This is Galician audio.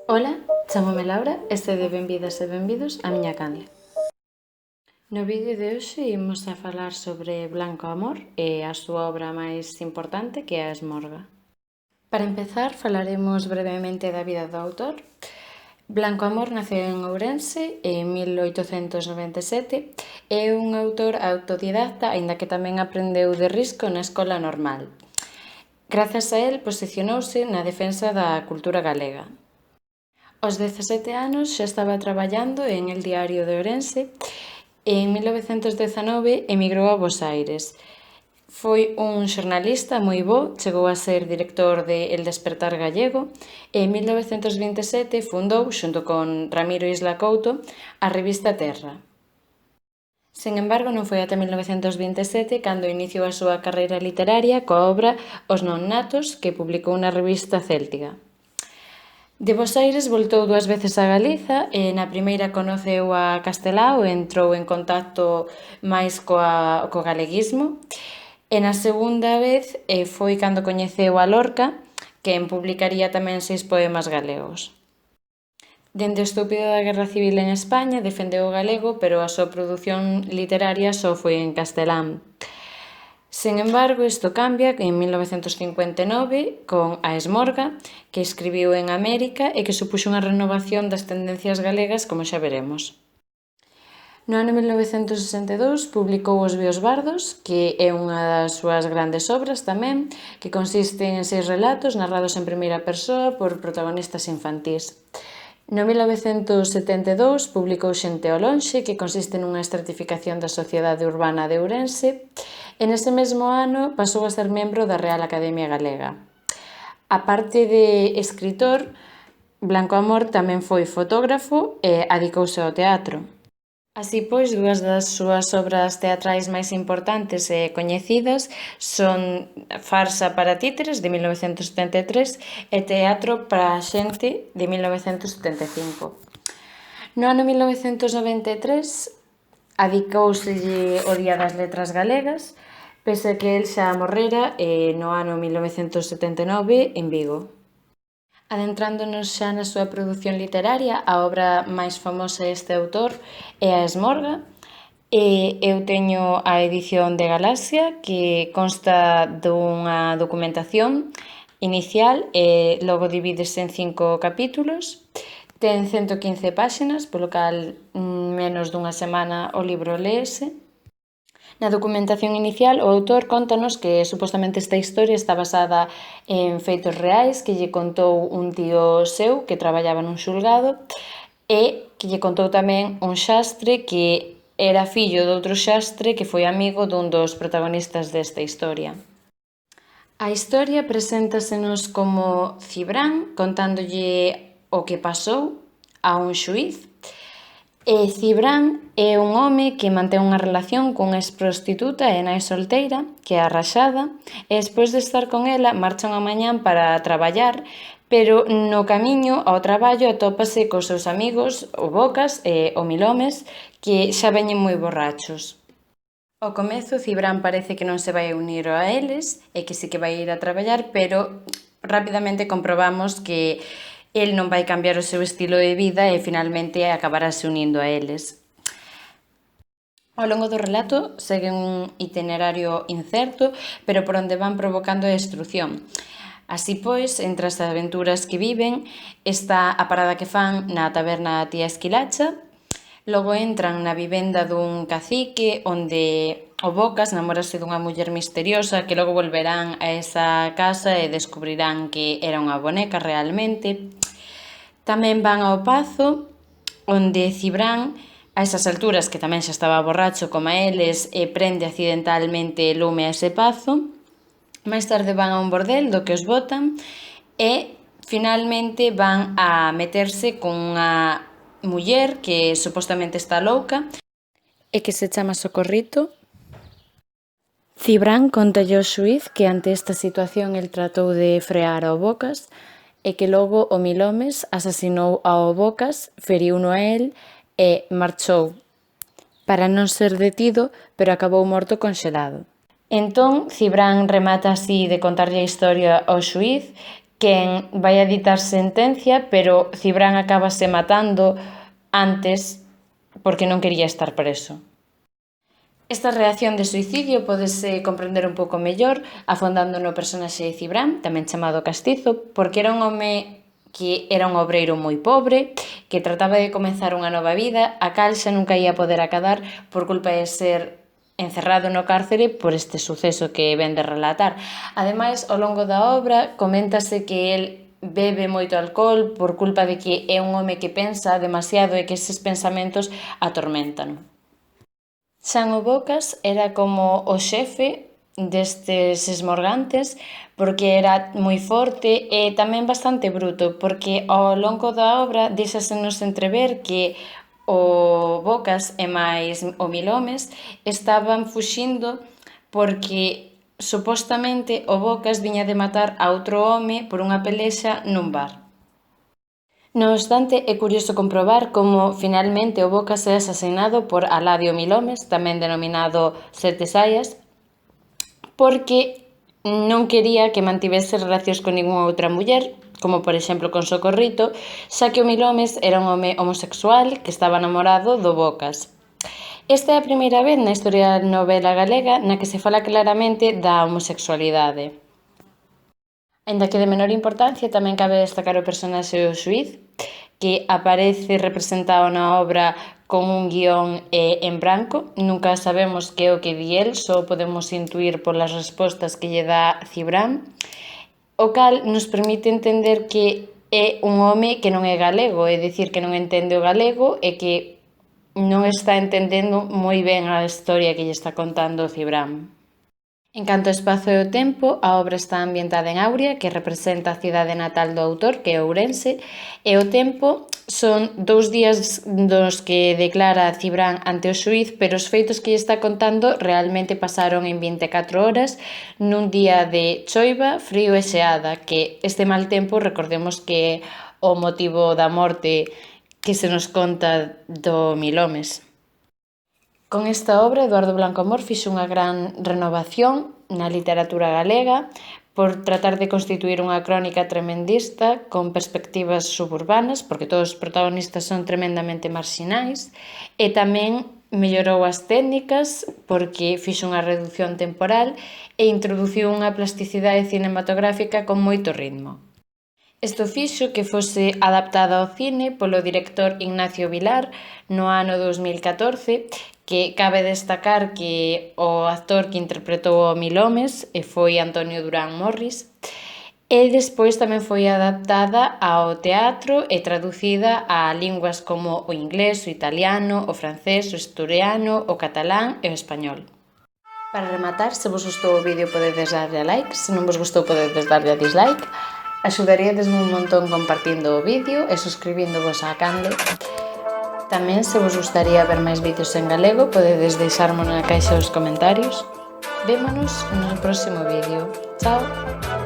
Ola, chámome Laura e sede benvidas e benvidos á miña canle. No vídeo de hoxe imos a falar sobre Blanco Amor e a súa obra máis importante, que é a Esmorga. Para empezar, falaremos brevemente da vida do autor. Blanco Amor naceu en Ourense en 1897 e é un autor autodidacta, aínda que tamén aprendeu de risco na escola normal. Grazas a el posicionouse na defensa da cultura galega. Aos 17 anos xa estaba traballando en El Diario de Ourense e en 1919 emigrou a Bos Aires. Foi un xornalista moi bo, chegou a ser director de El Despertar Gallego e en 1927 fundou, xunto con Ramiro Isla Couto, a revista Terra. Sen embargo, non foi ata 1927 cando iniciou a súa carreira literaria coa obra Os non natos, que publicou na revista Céltiga. De Bos Aires voltou 2 veces a Galiza e na primeira conoceu a Castelao e entrou en contacto máis co galeguismo e na segunda vez foi cando coñeceu a Lorca, quen publicaría tamén 6 poemas galegos. Dende o estoupido da Guerra Civil en España defendeu o galego, pero a súa produción literaria só foi en castelán. Sen embargo, isto cambia en 1959 con A Esmorga, que escribiu en América e que supuxo unha renovación das tendencias galegas, como xa veremos. No ano 1962 publicou Os Víos Bardos, que é unha das súas grandes obras tamén, que consiste en 6 relatos narrados en primeira persoa por protagonistas infantís. No 1972 publicou Xente ao lonxe, que consiste nunha estratificación da sociedade urbana de Ourense, e nese mesmo ano pasou a ser membro da Real Academia Galega. A parte de escritor, Blanco Amor tamén foi fotógrafo e adicouse ao teatro. Así pois, dúas das súas obras teatrais máis importantes e coñecidas son Farsa para títeres, de 1973, e Teatro para a xente, de 1975. No ano 1993 adicouselle o Día das Letras Galegas, pese a que el xa morrera no ano 1979 en Vigo. Adentrándonos xa na súa produción literaria, a obra máis famosa deste autor é A Esmorga. Eu teño a edición de Galaxia, que consta dunha documentación inicial e logo divídese en 5 capítulos. Ten 115 páxinas, polo cal menos dunha semana o libro léese. Na documentación inicial, o autor cóntanos que supostamente esta historia está basada en feitos reais que lle contou un tío seu que traballaba nun xulgado e que lle contou tamén un xastre que era fillo doutro xastre que foi amigo dun dos protagonistas desta historia. A historia preséntasenos como Cibrán contándolle o que pasou a un xuíz. Cibrán é un home que mantén unha relación cunha exprostituta e nai solteira, que é a Raxada, e despois de estar con ela marcha unha mañán para traballar, pero no camiño ao traballo atópase cos seus amigos, o Bocas e o Milomes, que xa veñen moi borrachos. Ao comezo, Cibrán parece que non se vai unir a eles e que sí que vai ir a traballar, pero rapidamente comprobamos que el non vai cambiar o seu estilo de vida e finalmente acabarase unindo a eles. Ao longo do relato segue un itinerario incerto, pero por onde van provocando a destrucción. Así pois, entre as aventuras que viven, está a parada que fan na taberna Tía Esquilacha, logo entran na vivenda dun cacique onde o Bocas namórase dunha muller misteriosa que logo volverán a esa casa e descubrirán que era unha boneca realmente. Tamén van ao Pazo, onde Cibrán, a esas alturas que tamén xa estaba borracho como a eles, prende accidentalmente lume a ese pazo. Máis tarde van a un bordel do que os botan e finalmente van a meterse con unha muller que supostamente está louca e que se chama Socorrito. Cibrán contalle ao xuíz que ante esta situación el tratou de frear ao Bocas e que logo o Milomes asasinou ao Bocas, feriuno a el e marchou para non ser detido, pero acabou morto conxelado. Entón, Cibrán remata así de contarlle a historia ao xuíz, quen vai a ditar sentencia, pero Cibrán acabase matando antes porque non quería estar preso. Esta reacción de suicidio pódese comprender un pouco mellor afondando no personaxe de Cibrán, tamén chamado Castizo, porque era un home que era un obreiro moi pobre, que trataba de comezar unha nova vida, a cal xa nunca ia poder acadar por culpa de ser encerrado no cárcere por este suceso que ven de relatar. Ademais, ao longo da obra, coméntase que el bebe moito alcohol por culpa de que é un home que pensa demasiado e que eses pensamentos atormentan. Xan o Bocas era como o xefe destes esmorgantes porque era moi forte e tamén bastante bruto, porque ao longo da obra deixasenos entrever que o Bocas e máis o Milhomes estaban fuxindo porque supostamente o Bocas viña de matar a outro home por unha pelexa nun bar. No obstante, é curioso comprobar como finalmente o Bocas é asasinado por Aladio Milhomes, tamén denominado Sete Saias, porque non quería que mantivese relacións con ningunha outra muller, como por exemplo con Socorrito, xa que o Milhomes era un home homosexual que estaba namorado do Bocas. Esta é a primeira vez na historia da novela galega na que se fala claramente da homosexualidade. Aínda que de menor importancia, tamén cabe destacar o personaxe do xuíz, que aparece representado na obra con un guión en branco. Nunca sabemos que é o que di el, só podemos intuir polas respostas que lle dá Cibrán, o cal nos permite entender que é un home que non é galego, é dicir, que non entende o galego e que non está entendendo moi ben a historia que lle está contando Cibrán. En canto ao espazo e o tempo, a obra está ambientada en Auria, que representa a cidade natal do autor, que é Ourense, e o tempo son 2 días dos que declara Cibrán ante o xuíz, pero os feitos que lle está contando realmente pasaron en 24 horas nun día de choiva, frío e xeada, que este mal tempo recordemos que é o motivo da morte que se nos conta do Milhomes. Con esta obra, Eduardo Blanco Amor fixo unha gran renovación na literatura galega por tratar de constituir unha crónica tremendista con perspectivas suburbanas, porque todos os protagonistas son tremendamente marxinais, e tamén mellorou as técnicas porque fixo unha reducción temporal e introduciu unha plasticidade cinematográfica con moito ritmo. Isto fixo que fose adaptada ao cine polo director Ignacio Vilar no ano 2014, que cabe destacar que o actor que interpretou o Milhomes foi Antonio Durán Morris, e despois tamén foi adaptada ao teatro e traducida a linguas como o inglés, o italiano, o francés, o asturiano, o catalán e o español. Para rematar, se vos gustou o vídeo podedes darlle a like, se non vos gustou podedes darlle a dislike. Axudaríadesme un montón compartindo o vídeo e suscribíndovos á canle. Tamén, se vos gustaría ver máis vídeos en galego, podedes deixarmo na caixa dos comentarios. Vémonos no próximo vídeo. Chao!